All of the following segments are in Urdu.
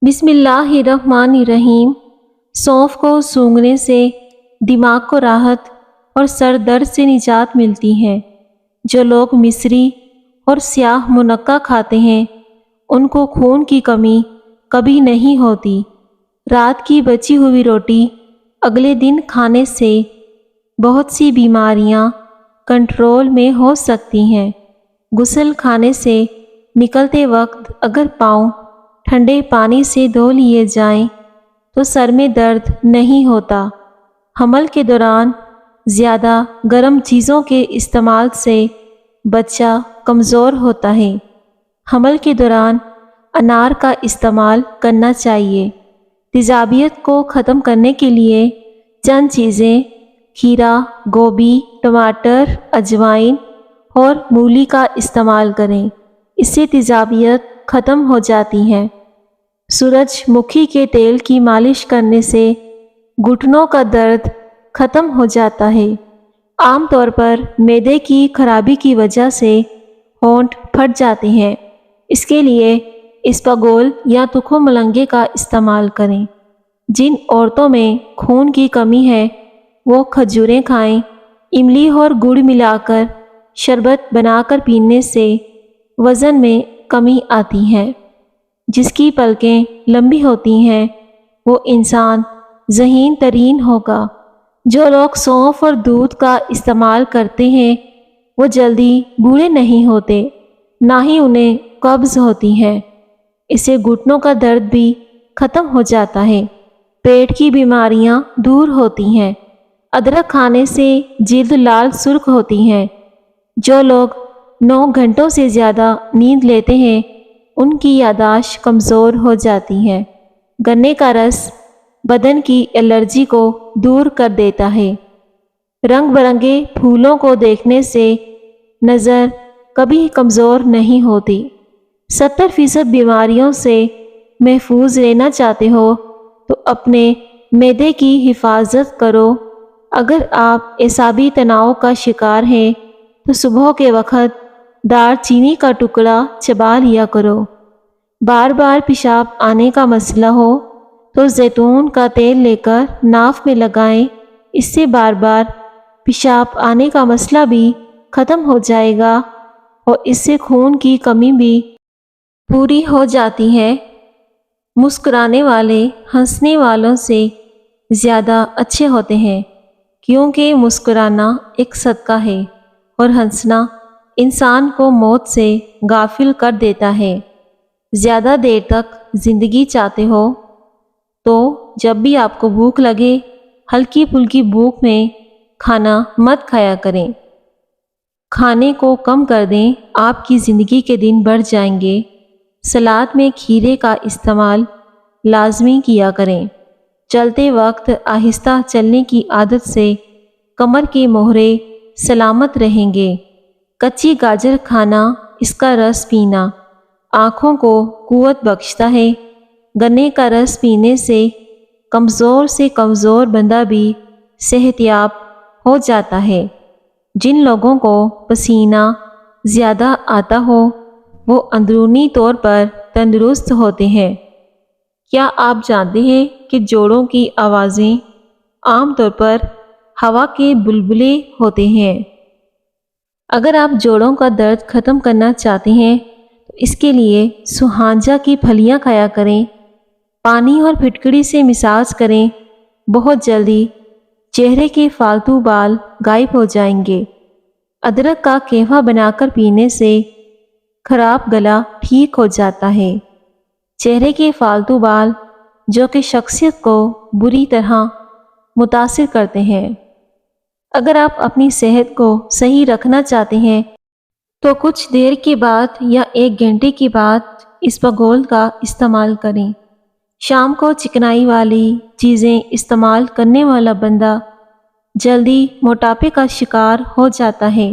بسم اللہ الرحمن الرحیم۔ سونف کو سونگھنے سے دماغ کو راحت اور سر درد سے نجات ملتی ہے۔ جو لوگ مصری اور سیاہ منقع کھاتے ہیں ان کو خون کی کمی کبھی نہیں ہوتی۔ رات کی بچی ہوئی روٹی اگلے دن کھانے سے بہت سی بیماریاں کنٹرول میں ہو سکتی ہیں۔ غسل کھانے سے نکلتے وقت اگر پاؤں ٹھنڈے پانی سے دھو لیے جائیں تو سر میں درد نہیں ہوتا۔ حمل کے دوران زیادہ گرم چیزوں کے استعمال سے بچہ کمزور ہوتا ہے۔ حمل کے دوران انار کا استعمال کرنا چاہیے۔ تیزابیت کو ختم کرنے کے لیے چند چیزیں کھیرا، گوبھی، ٹماٹر، اجوائن اور مولی کا استعمال کریں۔ اس سے تیزابیت ختم ہو جاتی ہے۔ سورج مکھی کے تیل کی مالش کرنے سے گھٹنوں کا درد ختم ہو جاتا ہے۔ عام طور پر معدے کی خرابی کی وجہ سے ہونٹ پھٹ جاتے ہیں، اس کے لیے اسپاغول یا تخم ملنگے کا استعمال کریں۔ جن عورتوں میں خون کی کمی ہے وہ کھجوریں کھائیں۔ املی اور گڑ ملا کر شربت بنا کر پینے سے وزن میں کمی آتی ہے۔ جس کی پلکیں لمبی ہوتی ہیں وہ انسان ذہین ترین ہوگا۔ جو لوگ سونف اور دودھ کا استعمال کرتے ہیں وہ جلدی بوڑھے نہیں ہوتے، نہ ہی انہیں قبض ہوتی ہے۔ اس سے گھٹنوں کا درد بھی ختم ہو جاتا ہے۔ پیٹ کی بیماریاں دور ہوتی ہیں۔ ادرک کھانے سے جلد لال سرخ ہوتی ہے۔ جو لوگ 9 گھنٹوں سے زیادہ نیند لیتے ہیں ان کی یادداشت کمزور ہو جاتی ہے۔ گنے کا رس بدن کی الرجی کو دور کر دیتا ہے۔ رنگ برنگے پھولوں کو دیکھنے سے نظر کبھی کمزور نہیں ہوتی۔ 70% بیماریوں سے محفوظ رہنا چاہتے ہو تو اپنے معدے کی حفاظت کرو۔ اگر آپ اعصابی تناؤ کا شکار ہیں تو صبح کے وقت دار چینی کا ٹکڑا چبا لیا کرو۔ بار بار پیشاب آنے کا مسئلہ ہو تو زیتون کا تیل لے کر ناف میں لگائیں۔ اس سے بار بار پیشاب آنے کا مسئلہ بھی ختم ہو جائے گا اور اس سے خون کی کمی بھی پوری ہو جاتی ہے۔ مسکرانے والے ہنسنے والوں سے زیادہ اچھے ہوتے ہیں، کیونکہ مسکرانا ایک صدقہ ہے اور ہنسنا انسان کو موت سے غافل کر دیتا ہے۔ زیادہ دیر تک زندگی چاہتے ہو تو جب بھی آپ کو بھوک لگے ہلکی پھلکی بھوک میں کھانا مت کھایا کریں۔ کھانے کو کم کر دیں، آپ کی زندگی کے دن بڑھ جائیں گے۔ سلاد میں کھیرے کا استعمال لازمی کیا کریں۔ چلتے وقت آہستہ چلنے کی عادت سے کمر کے موہرے سلامت رہیں گے۔ کچی گاجر کھانا، اس کا رس پینا آنکھوں کو قوت بخشتا ہے۔ گنے کا رس پینے سے کمزور سے کمزور بندہ بھی صحت یاب ہو جاتا ہے۔ جن لوگوں کو پسینہ زیادہ آتا ہو وہ اندرونی طور پر تندرست ہوتے ہیں۔ کیا آپ جانتے ہیں کہ جوڑوں کی آوازیں عام طور پر ہوا کے بلبلے ہوتے ہیں؟ اگر آپ جوڑوں کا درد ختم کرنا چاہتے ہیں تو اس کے لیے سوہانجہ کی پھلیاں کھایا کریں۔ پانی اور پھٹکڑی سے مساج کریں۔ بہت جلدی چہرے کے فالتو بال غائب ہو جائیں گے۔ ادرک کا قہوہ بنا کر پینے سے خراب گلا ٹھیک ہو جاتا ہے۔ چہرے کے فالتو بال جو کہ شخصیت کو بری طرح متاثر کرتے ہیں۔ اگر آپ اپنی صحت کو صحیح رکھنا چاہتے ہیں تو کچھ دیر کے بعد یا 1 گھنٹے کے بعد اسپاغول کا استعمال کریں۔ شام کو چکنائی والی چیزیں استعمال کرنے والا بندہ جلدی موٹاپے کا شکار ہو جاتا ہے۔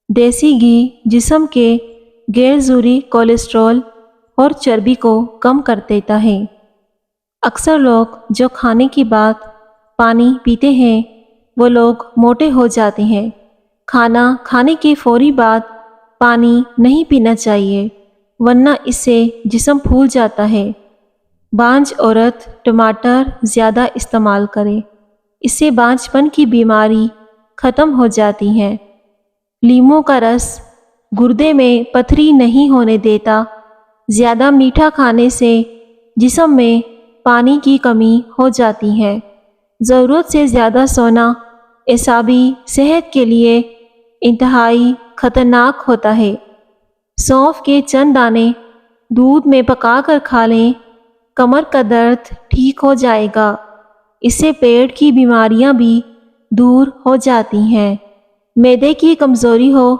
دیسی گھی جسم کے غیر ضروری کولیسٹرول اور چربی کو کم کر دیتا ہے۔ اکثر لوگ جو کھانے کے بعد پانی پیتے ہیں وہ لوگ موٹے ہو جاتے ہیں۔ کھانا کھانے کے فوری بعد پانی نہیں پینا چاہیے ورنہ اس سے جسم پھول جاتا ہے۔ بانجھ عورت ٹماٹر زیادہ استعمال کرے، اس سے بانجھ پن کی بیماری ختم ہو جاتی ہے۔ لیموں کا رس گردے میں پتھری نہیں ہونے دیتا۔ زیادہ میٹھا کھانے سے جسم میں پانی کی کمی ہو جاتی ہے۔ ضرورت سے زیادہ سونا اعصابی صحت کے لیے انتہائی خطرناک ہوتا ہے۔ سونف کے چند دانے دودھ میں پکا کر کھا لیں، کمر کا درد ٹھیک ہو جائے گا۔ اس سے پیٹ کی بیماریاں بھی دور ہو جاتی ہیں۔ معدے کی کمزوری ہو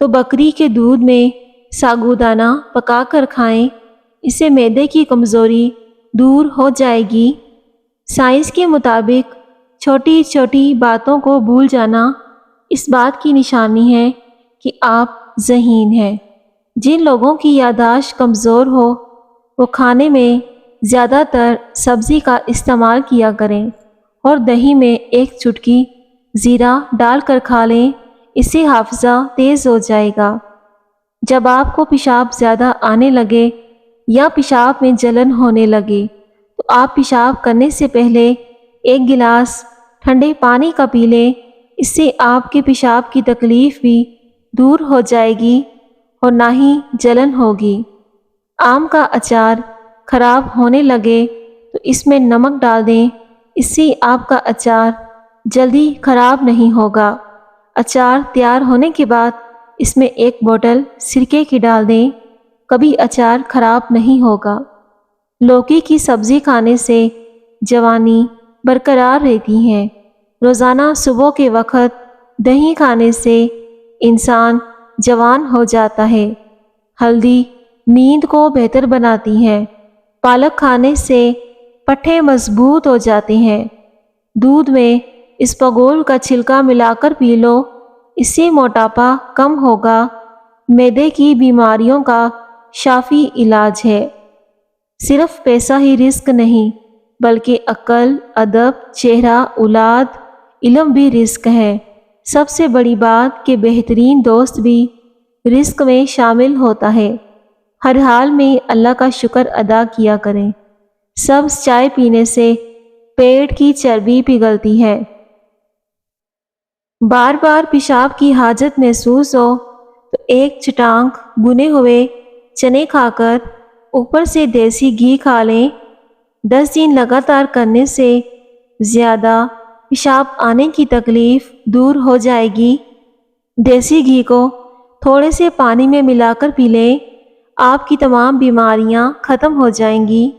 تو بکری کے دودھ میں ساگودانہ پکا کر کھائیں، اس سے معدے کی کمزوری دور ہو جائے گی۔ سائنس کے مطابق چھوٹی چھوٹی باتوں کو بھول جانا اس بات کی نشانی ہے کہ آپ ذہین ہیں۔ جن لوگوں کی یادداشت کمزور ہو وہ کھانے میں زیادہ تر سبزی کا استعمال کیا کریں اور دہی میں ایک چٹکی زیرہ ڈال کر کھا لیں، اس سے حافظہ تیز ہو جائے گا۔ جب آپ کو پیشاب زیادہ آنے لگے یا پیشاب میں جلن ہونے لگے تو آپ پیشاب کرنے سے پہلے ایک گلاس ٹھنڈے پانی کا پی لیں، اس سے آپ کے پیشاب کی تکلیف بھی دور ہو جائے گی اور نہ ہی جلن ہوگی۔ آم کا اچار خراب ہونے لگے تو اس میں نمک ڈال دیں، اس سے آپ کا اچار جلدی خراب نہیں ہوگا۔ اچار تیار ہونے کے بعد اس میں ایک بوتل سرکے کی ڈال دیں، کبھی اچار خراب نہیں ہوگا۔ لوکی کی سبزی کھانے سے جوانی برقرار رہتی ہے۔ روزانہ صبح کے وقت دہی کھانے سے انسان جوان ہو جاتا ہے۔ ہلدی نیند کو بہتر بناتی ہے۔ پالک کھانے سے پٹھے مضبوط ہو جاتے ہیں۔ دودھ میں اسپغول کا چھلکا ملا کر پی لو، اس سے موٹاپا کم ہوگا۔ معدے کی بیماریوں کا شافی علاج ہے۔ صرف پیسہ ہی رزق نہیں بلکہ عقل، ادب، چہرہ، اولاد، علم بھی رزق ہے۔ سب سے بڑی بات کہ بہترین دوست بھی رزق میں شامل ہوتا ہے۔ ہر حال میں اللہ کا شکر ادا کیا کریں۔ سبز چائے پینے سے پیٹ کی چربی پگھلتی ہے۔ بار بار پیشاب کی حاجت محسوس ہو تو ایک چٹانک بنے ہوئے چنے کھا کر اوپر سے دیسی گھی کھا لیں۔ 10 دن لگاتار کرنے سے زیادہ پیشاب آنے کی تکلیف دور ہو جائے گی۔ دیسی گھی کو تھوڑے سے پانی میں ملا کر پی لیں، آپ کی تمام بیماریاں ختم ہو جائیں گی۔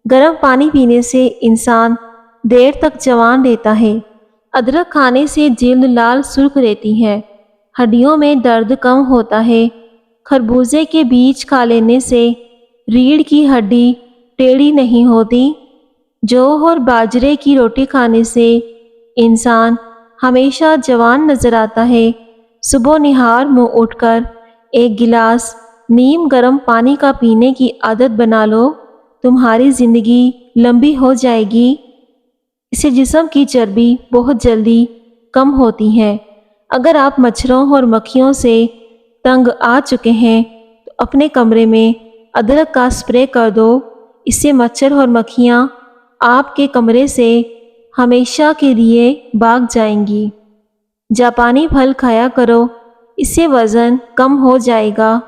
گرم پانی پینے سے انسان دیر تک جوان رہتا ہے۔ ادرک کھانے سے جلد لال سرخ رہتی ہے۔ ہڈیوں میں درد کم ہوتا ہے۔ خربوزے کے بیج کھا لینے سے ریڑھ کی ہڈی ٹیڑھی نہیں ہوتی۔ جو اور باجرے کی روٹی کھانے سے انسان ہمیشہ جوان نظر آتا ہے۔ صبح نہار منہ اٹھ کر ایک گلاس نیم گرم پانی کا پینے کی عادت بنا لو، تمہاری زندگی لمبی ہو جائے گی۔ اس سے جسم کی چربی بہت جلدی کم ہوتی ہے۔ اگر آپ مچھروں اور مکھیوں سے تنگ آ چکے ہیں تو اپنے کمرے میں ادرک کا اسپرے کر دو، اس سے مچھر اور مکھیاں آپ کے کمرے سے ہمیشہ کے لیے بھاگ جائیں گی۔ جاپانی پھل کھایا کرو، اس سے وزن کم ہو جائے گا۔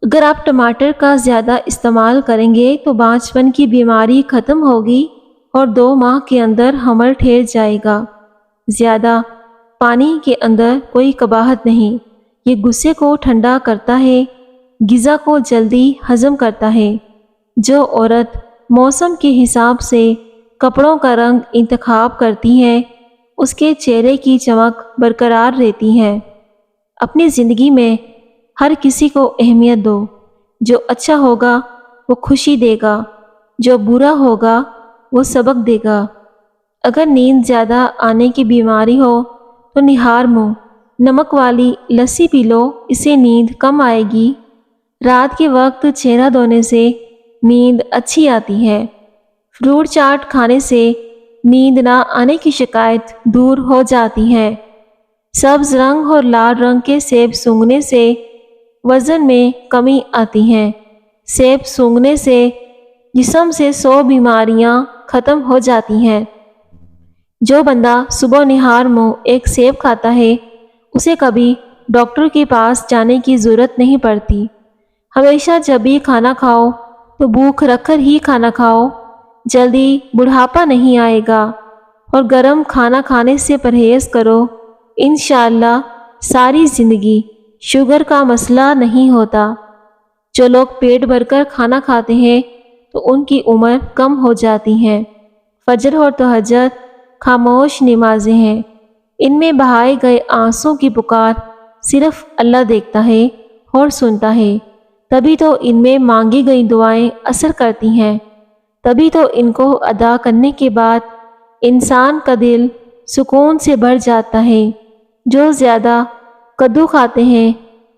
اگر آپ ٹماٹر کا زیادہ استعمال کریں گے تو بانجھ پن کی بیماری ختم ہوگی اور 2 ماہ کے اندر حمل ٹھہر جائے گا۔ زیادہ پانی کے اندر کوئی قباحت نہیں، یہ غصے کو ٹھنڈا کرتا ہے، غذا کو جلدی ہضم کرتا ہے۔ جو عورت موسم کے حساب سے کپڑوں کا رنگ انتخاب کرتی ہے اس کے چہرے کی چمک برقرار رہتی ہے۔ اپنی زندگی میں ہر کسی کو اہمیت دو۔ جو اچھا ہوگا وہ خوشی دے گا، جو برا ہوگا وہ سبق دے گا۔ اگر نیند زیادہ آنے کی بیماری ہو تو نہار منہ نمک والی لسی پی لو، اس سے نیند کم آئے گی۔ رات کے وقت چہرہ دھونے سے نیند اچھی آتی ہے۔ فروٹ چاٹ کھانے سے نیند نہ آنے کی شکایت دور ہو جاتی ہے۔ سبز رنگ اور لال رنگ کے سیب سونگھنے سے وزن میں کمی آتی ہے۔ سیب سونگھنے سے جسم سے 100 بیماریاں ختم ہو جاتی ہیں۔ جو بندہ صبح نہار منہ ایک سیب کھاتا ہے اسے کبھی ڈاکٹر کے پاس جانے کی ضرورت نہیں پڑتی۔ ہمیشہ جب بھی کھانا کھاؤ تو بھوک رکھ کر ہی کھانا کھاؤ، جلدی بڑھاپا نہیں آئے گا، اور گرم کھانا کھانے سے پرہیز کرو، انشاءاللہ ساری زندگی شوگر کا مسئلہ نہیں ہوتا۔ جو لوگ پیٹ بھر کر کھانا کھاتے ہیں تو ان کی عمر کم ہو جاتی ہے۔ فجر اور تہجد خاموش نمازیں ہیں، ان میں بہائے گئے آنسوں کی پکار صرف اللہ دیکھتا ہے اور سنتا ہے، تبھی تو ان میں مانگی گئی دعائیں اثر کرتی ہیں، تبھی تو ان کو ادا کرنے کے بعد انسان کا دل سکون سے بھر جاتا ہے۔ جو زیادہ کدو کھاتے ہیں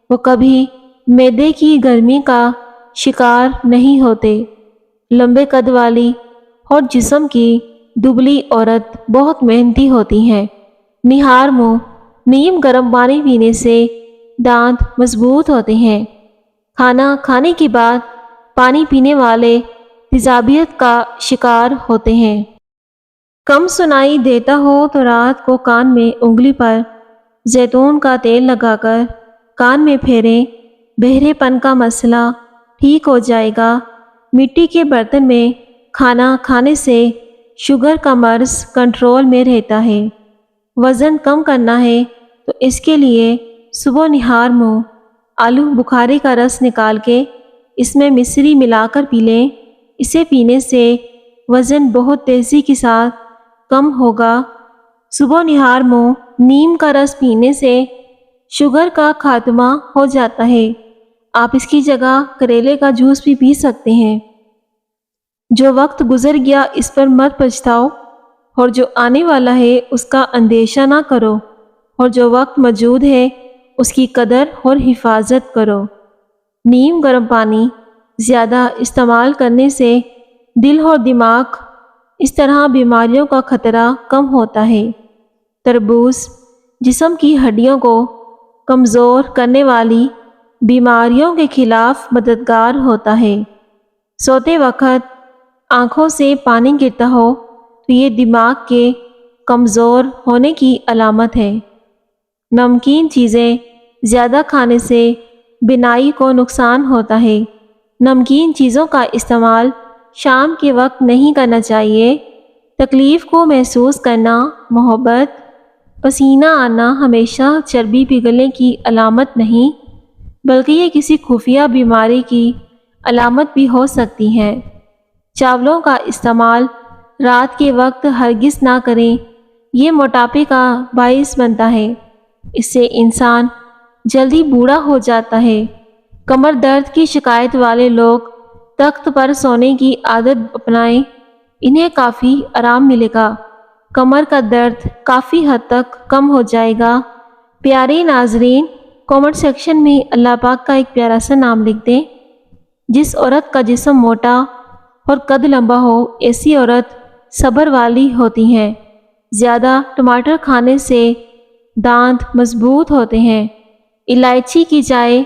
وہ کبھی معدے کی گرمی کا شکار نہیں ہوتے۔ لمبے قد والی اور جسم کی دبلی عورت بہت محنتی ہوتی ہیں۔ نہار منہ نیم گرم پانی پینے سے دانت مضبوط ہوتے ہیں۔ کھانا کھانے کے بعد پانی پینے والے تیزابیت کا شکار ہوتے ہیں۔ کم سنائی دیتا ہو تو رات کو کان میں انگلی پر زیتون کا تیل لگا کر کان میں پھیریں، بہرے پن کا مسئلہ ٹھیک ہو جائے گا۔ مٹی کے برتن میں کھانا کھانے سے شوگر کا مرض کنٹرول میں رہتا ہے۔ وزن کم کرنا ہے تو اس کے لیے صبح نہار منہ آلو بخارے کا رس نکال کے اس میں مصری ملا کر پی لیں۔ اسے پینے سے وزن بہت تیزی کے ساتھ کم ہوگا۔ صبح نہار منہ نیم کا رس پینے سے شوگر کا خاتمہ ہو جاتا ہے۔ آپ اس کی جگہ کریلے کا جوس بھی پی سکتے ہیں۔ جو وقت گزر گیا اس پر مت پچھتاؤ، اور جو آنے والا ہے اس کا اندیشہ نہ کرو، اور جو وقت موجود ہے اس کی قدر اور حفاظت کرو۔ نیم گرم پانی زیادہ استعمال کرنے سے دل اور دماغ اس طرح بیماریوں کا خطرہ کم ہوتا ہے۔ تربوز جسم کی ہڈیوں کو کمزور کرنے والی بیماریوں کے خلاف مددگار ہوتا ہے۔ سوتے وقت آنکھوں سے پانی گرتا ہو تو یہ دماغ کے کمزور ہونے کی علامت ہے۔ نمکین چیزیں زیادہ کھانے سے بینائی کو نقصان ہوتا ہے۔ نمکین چیزوں کا استعمال شام کے وقت نہیں کرنا چاہیے۔ تکلیف کو محسوس کرنا، محبت، پسینہ آنا ہمیشہ چربی پگھلنے کی علامت نہیں بلکہ یہ کسی خفیہ بیماری کی علامت بھی ہو سکتی ہے۔ چاولوں کا استعمال رات کے وقت ہرگز نہ کریں، یہ موٹاپے کا باعث بنتا ہے، اس سے انسان جلدی بوڑھا ہو جاتا ہے۔ کمر درد کی شکایت والے لوگ تخت پر سونے کی عادت اپنائیں، انہیں کافی آرام ملے گا، کمر کا درد کافی حد تک کم ہو جائے گا۔ پیارے ناظرین، کامنٹ سیکشن میں اللہ پاک کا ایک پیارا سا نام لکھ دیں۔ جس عورت کا جسم موٹا اور قد لمبا ہو ایسی عورت صبر والی ہوتی ہیں۔ زیادہ ٹماٹر کھانے سے دانت مضبوط ہوتے ہیں۔ الائچی کی چائے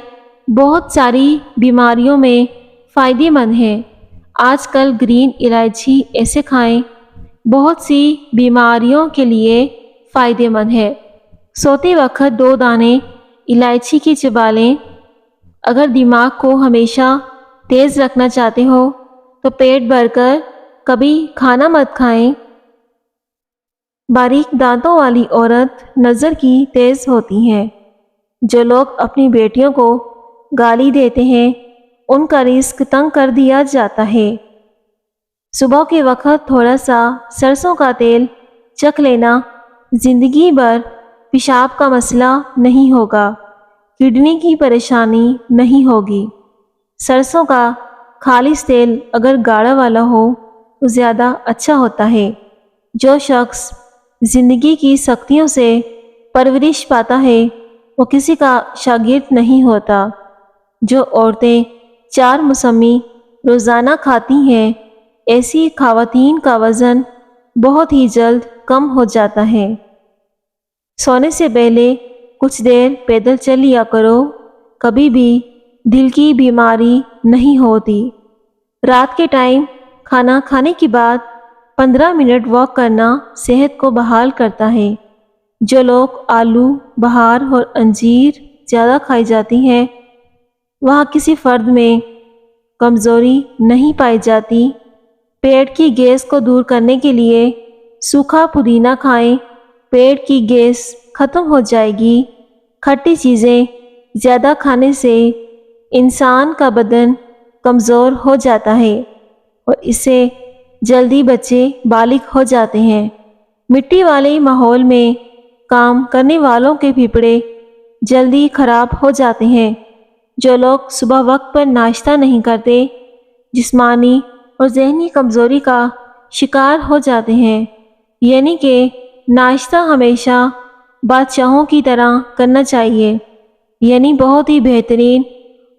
بہت ساری بیماریوں میں فائدہ مند ہے۔ آج کل گرین الائچی ایسے کھائیں، بہت سی بیماریوں کے لیے فائدہ مند ہے۔ سوتے وقت 2 دانے الائچی کی چبا لیں۔ اگر دماغ کو ہمیشہ تیز رکھنا چاہتے ہو تو پیٹ بھر کر کبھی کھانا مت کھائیں۔ باریک دانتوں والی عورت نظر کی تیز ہوتی ہے۔ جو لوگ اپنی بیٹیوں کو گالی دیتے ہیں ان کا رزق تنگ کر دیا جاتا ہے۔ صبح کے وقت تھوڑا سا سرسوں کا تیل چکھ لینا زندگی بھر پیشاب کا مسئلہ نہیں ہوگا، کڈنی کی پریشانی نہیں ہوگی۔ سرسوں کا خالص تیل اگر گاڑھا والا ہو تو زیادہ اچھا ہوتا ہے۔ جو شخص زندگی کی سختیوں سے پرورش پاتا ہے وہ کسی کا شاگرد نہیں ہوتا۔ جو عورتیں 4 موسمی روزانہ کھاتی ہیں ایسی خواتین کا وزن بہت ہی جلد کم ہو جاتا ہے۔ سونے سے پہلے کچھ دیر پیدل چل لیا کرو، کبھی بھی دل کی بیماری نہیں ہوتی۔ رات کے ٹائم کھانا کھانے کے بعد 15 منٹ واک کرنا صحت کو بحال کرتا ہے۔ جو لوگ آلو، بہار اور انجیر زیادہ کھائی جاتی ہیں، وہاں کسی فرد میں کمزوری نہیں پائی جاتی۔ پیٹ کی گیس کو دور کرنے کے لیے سوکھا پودینہ کھائیں، پیٹ کی گیس ختم ہو جائے گی۔ کھٹی چیزیں زیادہ کھانے سے انسان کا بدن کمزور ہو جاتا ہے اور اس سے جلدی بچے بالغ ہو جاتے ہیں۔ مٹی والے ماحول میں کام کرنے والوں کے پھیپھڑے جلدی خراب ہو جاتے ہیں۔ جو لوگ صبح وقت پر ناشتہ نہیں کرتے، جسمانی اور ذہنی کمزوری کا شکار ہو جاتے ہیں۔ یعنی کہ ناشتہ ہمیشہ بادشاہوں کی طرح کرنا چاہیے، یعنی بہت ہی بہترین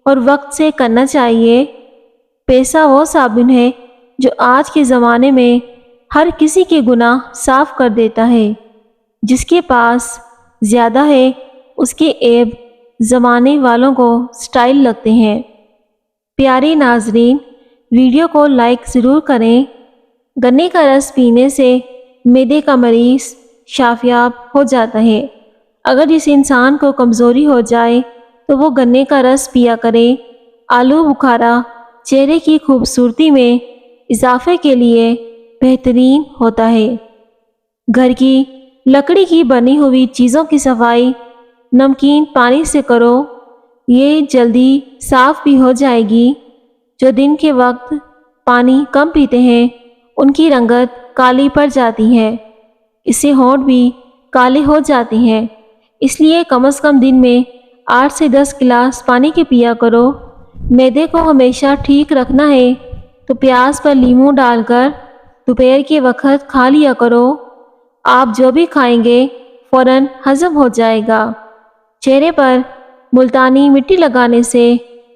اور وقت سے کرنا چاہیے۔ پیسہ وہ صابن ہے جو آج کے زمانے میں ہر کسی کے گناہ صاف کر دیتا ہے۔ جس کے پاس زیادہ ہے اس کے عیب زمانے والوں کو سٹائل لگتے ہیں۔ پیارے ناظرین، ویڈیو کو لائک ضرور کریں۔ گنے کا رس پینے سے معدے کا مریض شافیاب ہو جاتا ہے۔ اگر جس انسان کو کمزوری ہو جائے تو وہ گنے کا رس پیا کرے۔ آلو بخارا چہرے کی خوبصورتی میں اضافے کے لیے بہترین ہوتا ہے۔ گھر کی لکڑی کی بنی ہوئی چیزوں کی صفائی نمکین پانی سے کرو، یہ جلدی صاف بھی ہو جائے گی۔ جو دن کے وقت پانی کم پیتے ہیں ان کی رنگت کالی پڑ جاتی ہے، اس سے ہونٹ بھی کالے ہو جاتے ہیں۔ اس لیے کم از کم دن میں 8 سے 10 گلاس پانی کے پیا کرو۔ معدے کو ہمیشہ ٹھیک رکھنا ہے تو پیاز پر لیموں ڈال کر دوپہر کے وقت کھا لیا کرو۔ آپ جو بھی کھائیں گے فوراً ہضم ہو جائے گا۔ چہرے پر ملتانی مٹی لگانے سے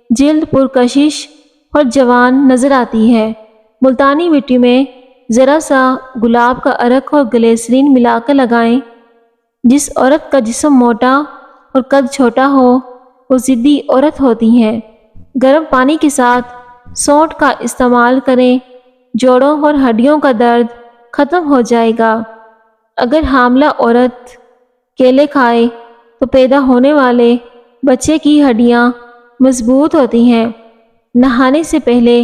جلد پرکشش اور جوان نظر آتی ہے۔ ملتانی مٹی میں ذرا سا گلاب کا عرق اور گلیسرین ملا کر لگائیں۔ جس عورت کا جسم موٹا اور قد چھوٹا ہو وہ ضدی عورت ہوتی ہے۔ گرم پانی کے ساتھ سونٹ کا استعمال کریں، جوڑوں اور ہڈیوں کا درد ختم ہو جائے گا۔ اگر حاملہ عورت کیلے کھائے تو پیدا ہونے والے بچے کی ہڈیاں مضبوط ہوتی ہیں۔ نہانے سے پہلے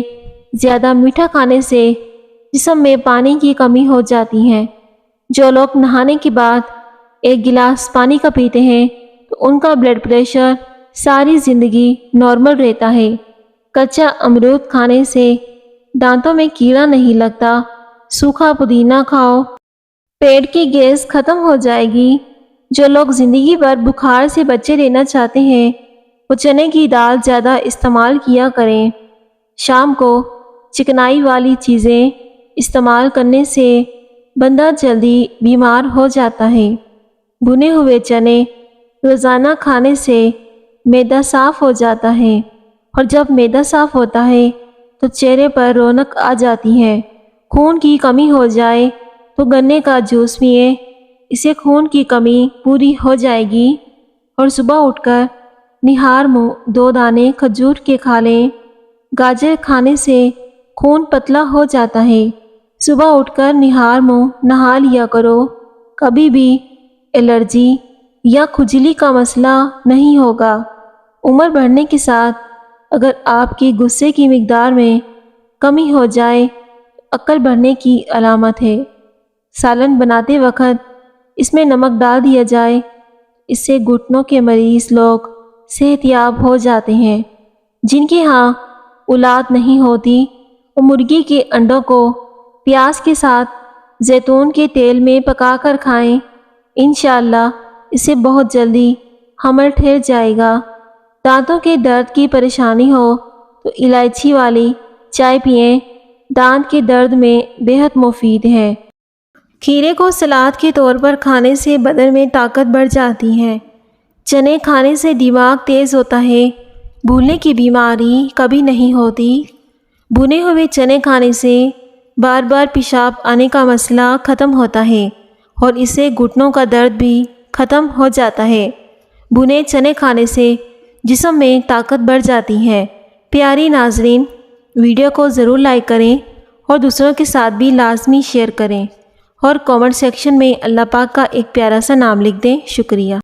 زیادہ میٹھا کھانے سے جسم میں پانی کی کمی ہو جاتی ہے۔ جو لوگ نہانے کے بعد 1 گلاس پانی کا پیتے ہیں تو ان کا بلڈ پریشر ساری زندگی نارمل رہتا ہے۔ کچا امرود کھانے سے دانتوں میں کیڑا نہیں لگتا۔ سوکھا پودینہ کھاؤ، پیٹ کی گیس ختم ہو جائے گی۔ جو لوگ زندگی بھر بخار سے بچے رہنا چاہتے ہیں وہ چنے کی دال زیادہ استعمال کیا کریں۔ شام کو چکنائی والی چیزیں استعمال کرنے سے بندہ جلدی بیمار ہو جاتا ہے۔ بھنے ہوئے چنے روزانہ کھانے سے معدہ صاف ہو جاتا ہے، اور جب معدہ صاف ہوتا ہے تو چہرے پر رونق آ جاتی ہے۔ خون کی کمی ہو جائے تو گنے کا جوس پئیں، اسے خون کی کمی پوری ہو جائے گی۔ اور صبح اٹھ کر نہار منہ 2 دانے کھجور کے کھا لیں۔ گاجر کھانے سے خون پتلا ہو جاتا ہے۔ صبح اٹھ کر نہار منہ نہا لیا کرو، کبھی بھی الرجی یا کھجلی کا مسئلہ نہیں ہوگا۔ عمر بڑھنے کے ساتھ اگر آپ کی غصے کی مقدار میں کمی ہو جائے تو عقل بڑھنے کی علامت ہے۔ سالن بناتے وقت اس میں نمک ڈال دیا جائے، اس سے گھٹنوں کے مریض لوگ صحت یاب ہو جاتے ہیں۔ جن کے ہاں اولاد نہیں ہوتی وہ مرغی کے انڈوں کو پیاز کے ساتھ زیتون کے تیل میں پکا کر کھائیں، انشاءاللہ اس سے بہت جلدی حمل ٹھہر جائے گا۔ دانتوں کے درد کی پریشانی ہو تو الائچی والی چائے پئیں، دانت کے درد میں بہت مفید ہے۔ کھیرے کو سلاد کے طور پر کھانے سے بدن میں طاقت بڑھ جاتی ہے۔ چنے کھانے سے دماغ تیز ہوتا ہے، بھولنے کی بیماری کبھی نہیں ہوتی۔ بھنے ہوئے چنے کھانے سے بار بار پیشاب آنے کا مسئلہ ختم ہوتا ہے اور اس سے گھٹنوں کا درد بھی ختم ہو جاتا ہے۔ بھنے چنے کھانے سے جسم میں طاقت بڑھ جاتی ہے۔ پیاری ناظرین، ویڈیو کو ضرور لائک کریں اور دوسروں کے ساتھ بھی لازمی شیئر کریں، اور کامنٹ سیکشن میں اللہ پاک کا ایک پیارا سا نام لکھ دیں۔ شکریہ۔